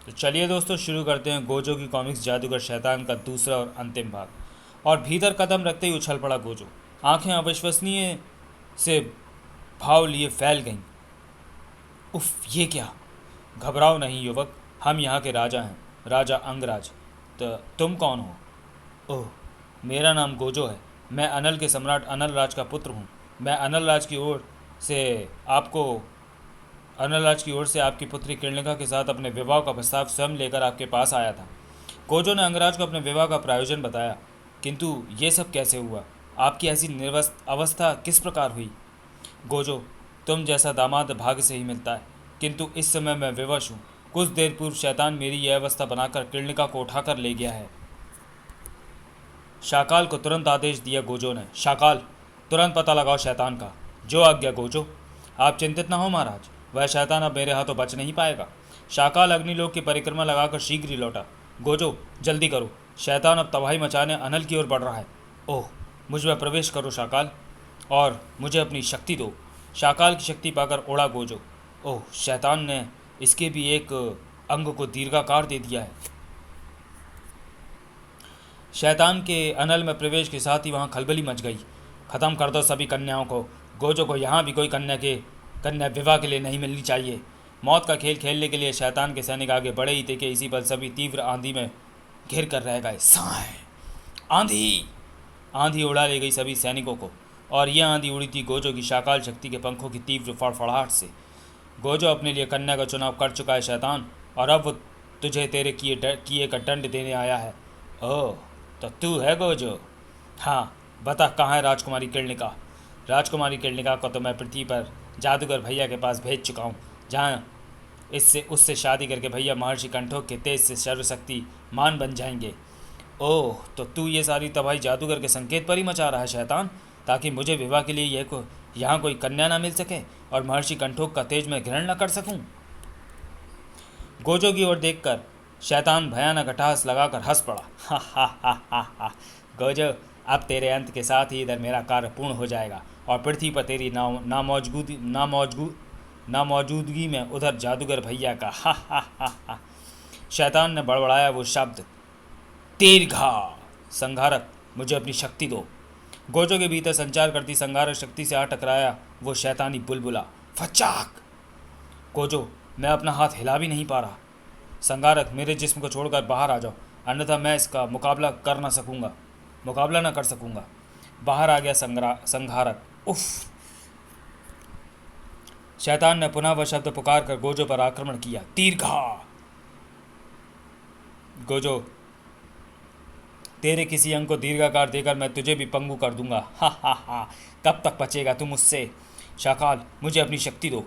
तो चलिए दोस्तों शुरू करते हैं गोजो की कॉमिक्स जादूगर शैतान का दूसरा और अंतिम भाग। और भीतर कदम रखते ही उछल पड़ा गोजो। आंखें अविश्वसनीय से भाव लिए फैल गईं। उफ, ये क्या? घबराओ नहीं युवक, हम यहाँ के राजा हैं, राजा अंगराज। तो तुम कौन हो? ओह, मेरा नाम गोजो है। मैं अनल के सम्राट अनल राज का पुत्र हूँ। मैं से आपको अनल राज की ओर से आपकी पुत्री किरणिका के साथ अपने विवाह का प्रस्ताव स्वयं लेकर आपके पास आया था। गोजो ने अंगराज को अपने विवाह का प्रायोजन बताया। किंतु ये सब कैसे हुआ? आपकी ऐसी निर्वस्त अवस्था किस प्रकार हुई? गोजो, तुम जैसा दामाद भाग्य से ही मिलता है, किंतु इस समय मैं विवश हूँ। कुछ देर पूर्व शैतान मेरी यह अवस्था बनाकर किरणिका को उठाकर ले गया है। शाकाल को तुरंत आदेश दिया गोजो ने। शाकाल, तुरंत पता लगाओ शैतान का। जो आज्ञा गोजो। आप चिंतित न हो महाराज, वह शैतान अब मेरे हाथों बच नहीं पाएगा। शाकाल अग्निलोक की परिक्रमा लगाकर शीघ्र ही लौटा। गोजो, जल्दी करो, शैतान अब तबाही मचाने अनल की ओर बढ़ रहा है। ओह, मुझ में प्रवेश करो शाकाल, और मुझे अपनी शक्ति दो। शाकाल की शक्ति पाकर उड़ा गोजो। ओह, शैतान ने इसके भी एक अंग को दीर्घाकार दे दिया है। शैतान के अनल में प्रवेश के साथ ही वहाँ खलबली मच गई। खत्म कर दो सभी कन्याओं को। गोजो को यहाँ भी कोई कन्या विवाह के लिए नहीं मिलनी चाहिए। मौत का खेल खेलने के लिए शैतान के सैनिक आगे बढ़े ही थे कि इसी पर सभी तीव्र आंधी में घिर कर रह गए। साए आंधी! आंधी उड़ा ले गई सभी सैनिकों को, और यह आंधी उड़ी थी गोजो की शाकाल शक्ति के पंखों की तीव्र फड़फड़ाहट से। गोजो अपने लिए कन्या का चुनाव कर चुका है शैतान, और अब वो तुझे तेरे किए का दंड देने आया है। ओह, तो तू है गोजो? हाँ, बता कहाँ है राजकुमारी किरणिका? राजकुमारी किरणिका को तो मैं पृथ्वी पर जादूगर भैया के पास भेज चुका हूँ, जहाँ इससे उससे शादी करके भैया महर्षि कंठोक के तेज से सर्वशक्ति मान बन जाएंगे। ओह, तो तू ये सारी तबाही जादूगर के संकेत पर ही मचा रहा है शैतान, ताकि मुझे विवाह के लिए यहाँ कोई कन्या ना मिल सके और महर्षि कंठोक का तेज मैं ग्रहण न कर सकूं। गोजो की ओर देखकर शैतान भयानक अट्टहास लगाकर हंस पड़ा। हा हा हा हा हा। गोजो, अब तेरे अंत के साथ ही इधर मेरा कार्य पूर्ण हो जाएगा, और पृथ्वी पर तेरी नामौजूदगी में उधर जादूगर भैया का। हा हा हा हा। शैतान ने बड़बड़ाया वो शब्द। दीर्घा! संघारक, मुझे अपनी शक्ति दो। गोजो के भीतर संचार करती संघारक शक्ति से आ टकराया वो शैतानी बुलबुला। फचाक! गोजो, मैं अपना हाथ हिला भी नहीं पा रहा। संघारक, मेरे जिस्म को छोड़कर बाहर आ जाओ, अन्यथा मैं इसका मुकाबला न कर सकूंगा। बाहर आ गया संघारक। उफ! शैतान ने पुनः वह शब्द पुकार कर गोजो पर आक्रमण किया। दीर्घा! गोजो, तेरे किसी अंग को दीर्घाकार देकर मैं तुझे भी पंगु कर दूंगा। हा हा हा। कब तक बचेगा तू मुझसे? शाकाल, मुझे अपनी शक्ति दो।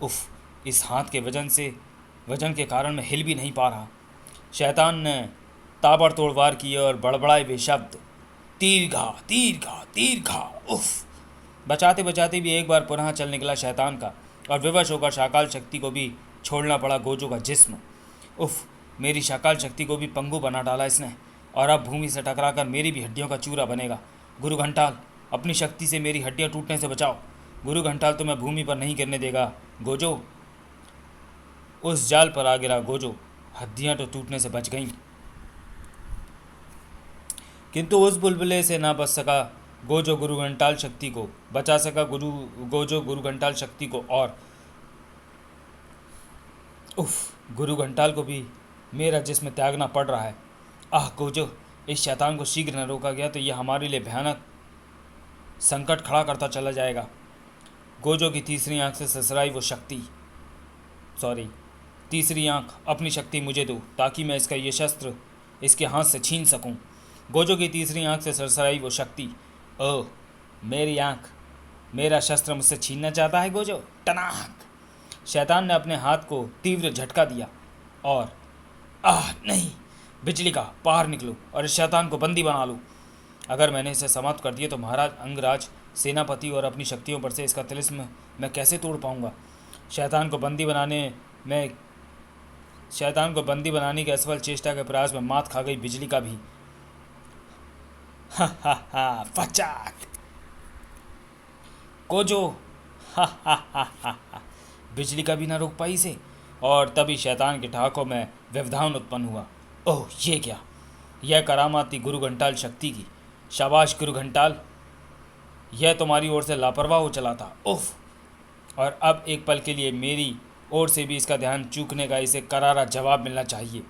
उफ! इस हाथ के वजन के कारण मैं हिल भी नहीं पा रहा। शैतान ने ताबड़तोड़ वार किए और बड़बड़ाए वे शब्द। दीर्घा दीर्घा दीर्घा! उफ! बचाते बचाते भी एक बार पुनः चल निकला शैतान का, और विवश होकर शाकाल शक्ति को भी छोड़ना पड़ा गोजो का जिस्म। उफ! मेरी शाकाल शक्ति को भी पंगु बना डाला इसने, और अब भूमि से टकराकर मेरी भी हड्डियों का चूरा बनेगा। गुरु घंटाल, अपनी शक्ति से मेरी हड्डियां टूटने से बचाओ। गुरु घंटाल तुम्हें भूमि पर नहीं गिरने देगा। गोजो! उस जाल पर आ गिरा गोजो। हड्डियां तो टूटने से बच गईं, किंतु उस बुलबुले से ना बच सका गोजो गुरु घंटाल शक्ति को बचा सका गोजो गुरु घंटाल शक्ति को। और उफ! गुरु घंटाल को भी मेरा जिस्म त्यागना पड़ रहा है। आह गोजो, इस शैतान को शीघ्र न रोका गया तो यह हमारे लिए भयानक संकट खड़ा करता चला जाएगा। गोजो की तीसरी आंख से ससराई वो शक्ति। सॉरी, तीसरी आंख, अपनी शक्ति मुझे दो, ताकि मैं इसका ये शस्त्र इसके हाथ से छीन सकूं। गोजो की तीसरी आंख से सरसराई वो शक्ति। ओह, मेरी आंख, मेरा शस्त्र मुझसे छीनना चाहता है गोजो? टनाक! शैतान ने अपने हाथ को तीव्र झटका दिया, और आह नहीं! बिजली का, बाहर निकलो और इस शैतान को बंदी बना लो। अगर मैंने इसे समाप्त कर दिया तो महाराज अंगराज, सेनापति और अपनी शक्तियों पर से इसका तिलिस्म मैं कैसे तोड़ पाऊंगा? शैतान को बंदी बनाने की असफल चेष्टा के प्रयास में मात खा गई बिजली का भी। हा हा हा! फचाक! गोजो! हा हा हा हा हा! बिजली का भी ना रोक पाई इसे। और तभी शैतान के ठहाकों में व्यवधान उत्पन्न हुआ। ओह, ये क्या! यह करामात थी गुरु घंटाल शक्ति की। शाबाश गुरु घंटाल, यह तुम्हारी ओर से लापरवाह हो चला था। उफ! और अब एक पल के लिए मेरी ओर से भी इसका ध्यान चूकने का इसे करारा जवाब मिलना चाहिए।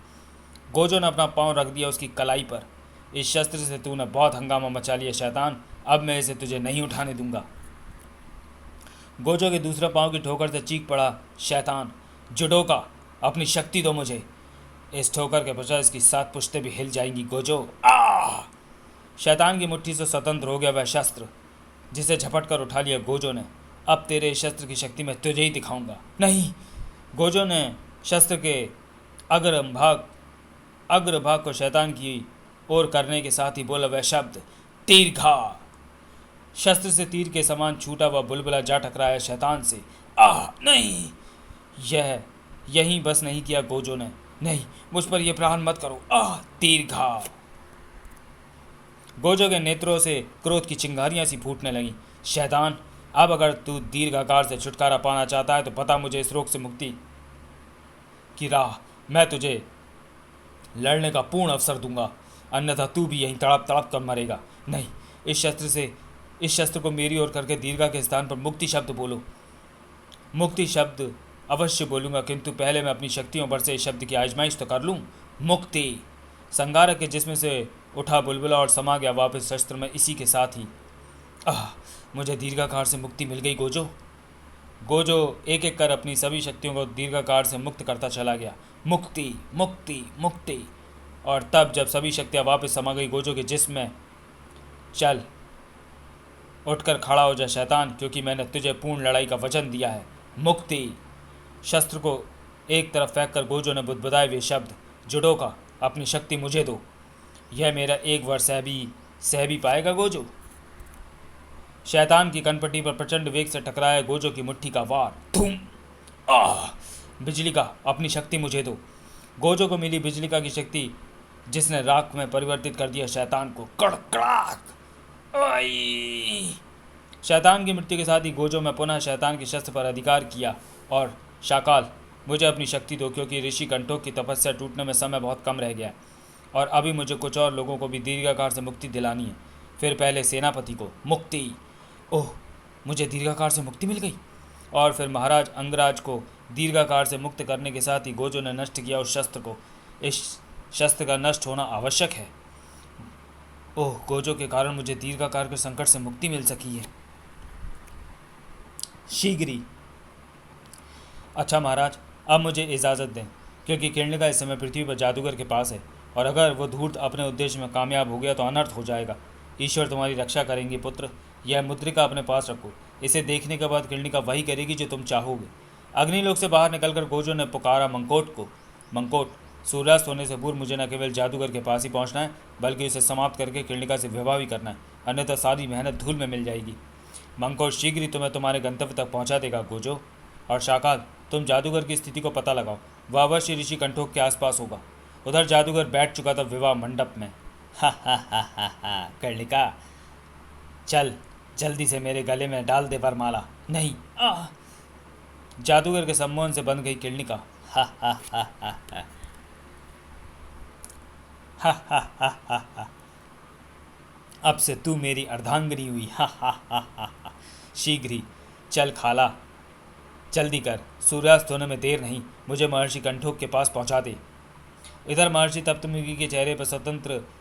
गोजो ने अपना पांव रख दिया उसकी कलाई पर। इस शस्त्र से तूने बहुत हंगामा मचा लिया शैतान, अब मैं इसे तुझे नहीं उठाने दूंगा। गोजो के दूसरे पांव की ठोकर से चीख पड़ा शैतान, जुडोका, अपनी शक्ति दो मुझे। इस ठोकर के पश्चात इसकी 7 पुश्तें भी हिल जाएंगी। गोजो, आ! शैतान की मुट्ठी से स्वतंत्र हो गया वह शस्त्र, जिसे झपट कर उठा लिया गोजो ने। अब तेरे इस शस्त्र की शक्ति मैं तुझे ही दिखाऊंगा। नहीं! गोजो ने शस्त्र के अग्रभाग को शैतान की ओर करने के साथ ही बोला वह शब्द, तीरघा। शस्त्र से तीर के समान छूटा वह बुलबुला जा टकराया शैतान से। आह! नहीं! यहीं बस नहीं किया गोजो ने। नहीं, मुझ पर यह प्रहार मत करो। आह! तीरघा। गोजो के नेत्रों से क्रोध की चिंगारियां सी फूटने लगीं। शैतान, अब अगर तू दीर्घाकार से छुटकारा पाना चाहता है तो बता मुझे इस रोग से मुक्ति की राह। मैं तुझे लड़ने का पूर्ण अवसर दूंगा, अन्यथा तू भी यहीं तड़प तड़प कर मरेगा। नहीं, इस शस्त्र को मेरी ओर करके दीर्घा के स्थान पर मुक्ति शब्द बोलो। मुक्ति शब्द अवश्य बोलूँगा, किंतु पहले मैं अपनी शक्तियों पर से इस शब्द की आजमाइश तो कर लूँ। मुक्ति। संगारक के जिस्म से उठा बुलबुला और समा गया वापस शस्त्र में इसी के साथ ही। आह! मुझे दीर्घाकार से मुक्ति मिल गई गोजो। गोजो एक एक कर अपनी सभी शक्तियों को दीर्घाकार से मुक्त करता चला गया। मुक्ति, मुक्ति, मुक्ति। और तब जब सभी शक्तियाँ वापस समा गई गोजो के जिस्म में, चल उठकर खड़ा हो जा शैतान, क्योंकि मैंने तुझे पूर्ण लड़ाई का वचन दिया है। मुक्ति। शस्त्र को एक तरफ फेंक कर गोजो ने बुदबुदाए हुए शब्द, जुडोका, अपनी शक्ति मुझे दो। यह मेरा एक वर्ष सह भी पाएगा गोजो। शैतान की कनपट्टी पर प्रचंड वेग से टकराया गोजो की मुट्ठी का वार। धूम! आह! बिजली का, अपनी शक्ति मुझे दो। गोजो को मिली बिजलिका की शक्ति, जिसने राख में परिवर्तित कर दिया शैतान को। कड़कड़ाक! आई! शैतान की मृत्यु के साथ ही गोजो में पुनः शैतान के शस्त्र पर अधिकार किया और शाकाल, मुझे अपनी शक्ति दो, क्योंकि ऋषि कंठोक की तपस्या टूटने में समय बहुत कम रह गया है और अभी मुझे कुछ और लोगों को भी दीर्घाकार से मुक्ति दिलानी है। फिर पहले सेनापति को मुक्ति। ओह! मुझे दीर्घाकार से मुक्ति मिल गई। और फिर महाराज अंगराज को दीर्घाकार से मुक्त करने के साथ ही गोजो ने नष्ट किया उस शस्त्र को। इस शस्त्र का नष्ट होना आवश्यक है। ओह! गोजो के कारण मुझे दीर्घाकार के संकट से मुक्ति मिल सकी है शीघ्र ही। अच्छा महाराज, अब मुझे इजाज़त दें, क्योंकि किरणिका इस समय पृथ्वी पर जादूगर के पास है और अगर वो धूर्त अपने उद्देश्य में कामयाब हो गया तो अनर्थ हो जाएगा। ईश्वर तुम्हारी रक्षा करेंगे पुत्र। यह मुद्रिका अपने पास रखो। इसे देखने के बाद किरणिका वही करेगी जो तुम चाहोगे। अग्निलोक से बाहर निकलकर गोजो ने पुकारा मंकोट को। मंकोट, सूर्यास्त होने से पूर्व मुझे न केवल जादूगर के पास ही पहुंचना है, बल्कि उसे समाप्त करके किरणिका से विवाह भी करना है, अन्यथा सारी मेहनत धूल में मिल जाएगी। मंकोट शीघ्र ही तुम्हें तुम्हारे गंतव्य तक पहुँचा देगा गोजो। और शाकाल, तुम जादूगर की स्थिति को पता लगाओ। वह अवश्य ऋषि कंठोक के आसपास होगा। उधर जादूगर बैठ चुका था विवाह मंडप में। हा हा हा हा हा। कर्णिका, चल जल्दी से मेरे गले में डाल दे वरमाला। नहीं! जादूगर के सम्मोहन से बंध गई किरणिका। हा हा हा हा हा हा हा हा हा हा। अब से तू मेरी अर्धांगिनी हुई। हा हा हा हा हा। शीघ्र ही चल खाला, जल्दी कर, सूर्यास्त होने में देर नहीं, मुझे महर्षि कंठोक के पास पहुंचा दे। इधर महर्षि तप्तमुखी के चेहरे पर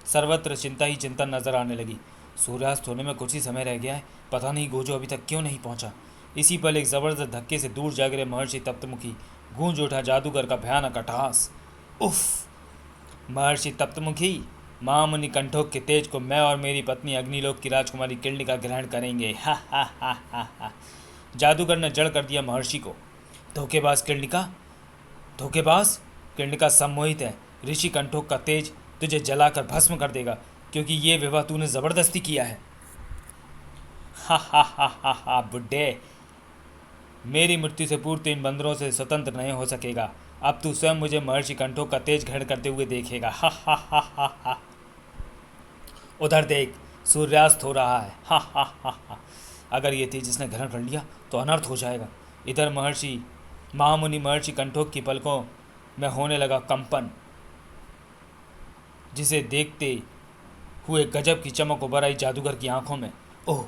सर्वत्र चिंता ही चिंता नजर आने लगी। सूर्यास्त होने में कुछ ही समय रह गया है, पता नहीं गोजो अभी तक क्यों नहीं पहुंचा। इसी पल एक जबरदस्त धक्के से दूर जा गिरे महर्षि तप्तमुखी। गूंज उठा जादूगर का भयानक अट्टहास। उफ! महर्षि तप्तमुखी, महामुनि कंठोक के तेज को मैं और मेरी पत्नी अग्निलोक की राजकुमारी किरणिका ग्रहण करेंगे। हा हा हा हा हा। जादूगर ने जड़ कर दिया महर्षि को। धोखेबाज किरणिका, धोखेबाज! किरणिका सम्मोहित है। ऋषि कंठोक का तेज तुझे जलाकर भस्म कर देगा, क्योंकि ये विवाह तूने जबरदस्ती किया है। हा हा हा हा हा। बुड्ढे, मेरी मृत्यु से पूर्व इन बंदरों से स्वतंत्र नहीं हो सकेगा। अब तू स्वयं मुझे महर्षि कंठोक का तेज ग्रहण करते हुए देखेगा। हा हा हा हा हा। उधर देख, सूर्यास्त हो रहा है। हा हा हा हा। अगर ये तेज इसने ग्रहण कर लिया तो अनर्थ हो जाएगा। इधर महर्षि महामुनि महर्षि कंठोक की पलकों में होने लगा कंपन, जिसे देखते हुए गजब की चमक उभर आई जादूगर की आंखों में। ओह,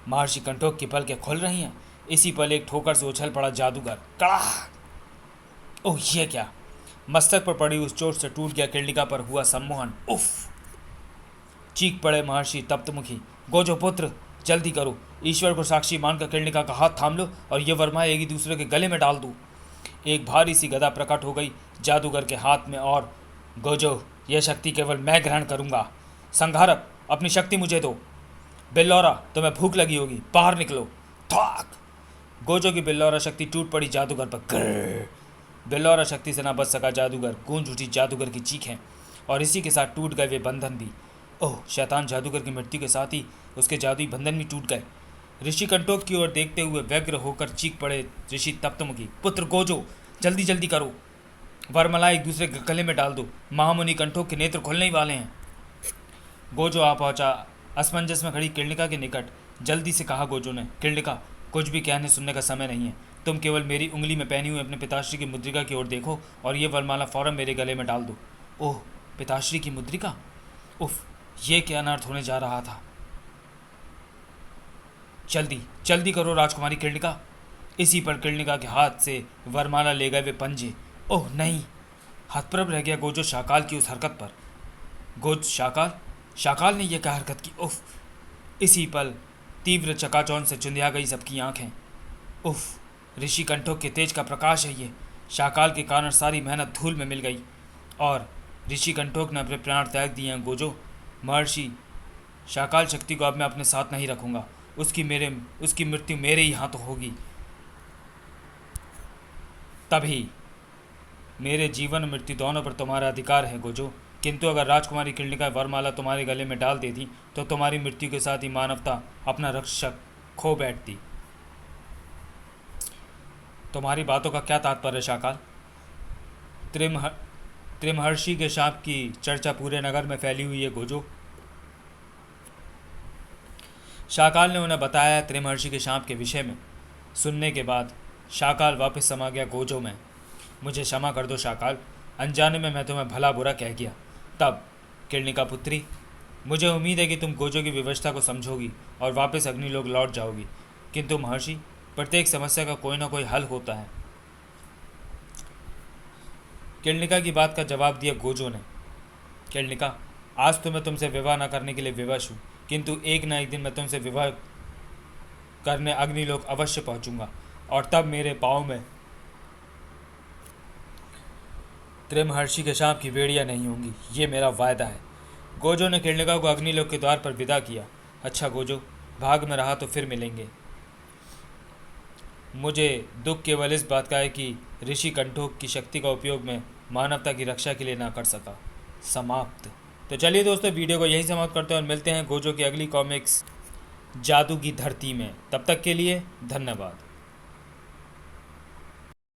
महर्षि कंठोक की पलकें खुल रही हैं। इसी पल एक ठोकर से उछल पड़ा जादूगर। कड़ाक! ओह, ये क्या! मस्तक पर पड़ी उस चोट से टूट गया किरणिका पर हुआ सम्मोहन। उफ! चीख पड़े महर्षि तप्तमुखी। गोजो पुत्र, जल्दी करो, ईश्वर को साक्षी मानकर किरणिका का हाथ थाम लो और ये वरमाएं एक दूसरे के गले में डाल दो। एक भारी सी गदा प्रकट हो गई जादूगर के हाथ में और गोजो, यह शक्ति केवल मैं ग्रहण करूंगा। संघारक, अपनी शक्ति मुझे दो। बिल्लौरा, तुम्हें भूख लगी होगी, बाहर निकलो। थाक! गोजो की बिल्लौरा शक्ति टूट पड़ी जादूगर पर। ग्रर! बिल्लौरा शक्ति से ना बच सका जादूगर। गूंज उठी जादूगर की चीखें और इसी के साथ टूट गए वे बंधन भी। ओह, शैतान जादूगर की मृत्यु के साथ ही उसके जादुई बंधन भी टूट गए। ऋषि कंठोक की ओर देखते हुए व्यग्र होकर चीख पड़े ऋषि तप्तमुखी। पुत्र गोजो, जल्दी जल्दी करो, वरमाला एक दूसरे के गले में डाल दो। महामुनि कंठोक के नेत्र खुलने ही वाले हैं। गोजो आ पहुंचा असमंजस में खड़ी किरणिका के निकट। जल्दी से कहा गोजो ने। किरणिका, कुछ भी कहने सुनने का समय नहीं है। तुम केवल मेरी उंगली में पहनी हुई अपने पिताश्री की मुद्रिका की ओर देखो और ये वरमाला फौरन मेरे गले में डाल दो। ओह, पिताश्री की मुद्रिका! उफ, ये क्या अनर्थ होने जा रहा था। जल्दी जल्दी करो राजकुमारी किरणिका। इसी पर किरणिका के हाथ से वरमाला ले गए वे पंजे। ओह नहीं! हतप्रभ रह गया गोजो शाकाल की उस हरकत पर। गोज शाकाल? शाकाल ने यह क्या हरकत की? उफ! इसी पल तीव्र चकाचौंध से चुंधिया गई सबकी आंखें। उफ! ऋषि कंठोक के तेज का प्रकाश है ये। शाकाल के कारण सारी मेहनत धूल में मिल गई और ऋषि कंठोक ने अपने प्राण त्याग दिए हैं। गोजो, महर्षि शाकाल शक्ति को अब मैं अपने साथ नहीं रखूंगा। उसकी मृत्यु मेरे ही हाथों होगी। तभी मेरे जीवन और मृत्यु दोनों पर तुम्हारा अधिकार है गोजो। किंतु अगर राजकुमारी किरणिका वरमाला तुम्हारे गले में डाल देती तो तुम्हारी मृत्यु के साथ ही मानवता अपना रक्षक खो बैठती। तुम्हारी बातों का क्या तात्पर्य शाकाल? त्रिमहर्षि के शाप की चर्चा पूरे नगर में फैली हुई है गोजो। शाकाल ने उन्हें बताया त्रिमहर्षि के शाप के विषय में। सुनने के बाद शाकाल वापस समा गया गोजो में। मुझे क्षमा कर दो शाकाल, अनजाने में मैं तुम्हें भला बुरा कह गया। तब किरणिका पुत्री, मुझे उम्मीद है कि तुम गोजो की व्यवस्था को समझोगी और वापस अग्निलोक लौट जाओगी। किंतु महर्षि, प्रत्येक समस्या का कोई ना कोई हल होता है। किरणिका की बात का जवाब दिया गोजो ने। किरणिका, आज तो मैं तुमसे विवाह न करने के लिए विवश हूँ, किंतु एक न एक दिन मैं तुमसे विवाह करने अग्निलोक अवश्य पहुँचूंगा और तब मेरे पाँव में त्रिमहर्षि के शाप की बेड़ियाँ नहीं होंगी। ये मेरा वायदा है। गोजो ने किरणिका को अग्निलोक के द्वार पर विदा किया। अच्छा गोजो, भाग में रहा तो फिर मिलेंगे। मुझे दुख केवल इस बात का है कि ऋषि कंठोक की शक्ति का उपयोग मैं मानवता की रक्षा के लिए ना कर सका। समाप्त। तो चलिए दोस्तों, वीडियो को यहीं समाप्त करते हैं और मिलते हैं गोजो की अगली कॉमिक्स जादू की धरती में। तब तक के लिए धन्यवाद।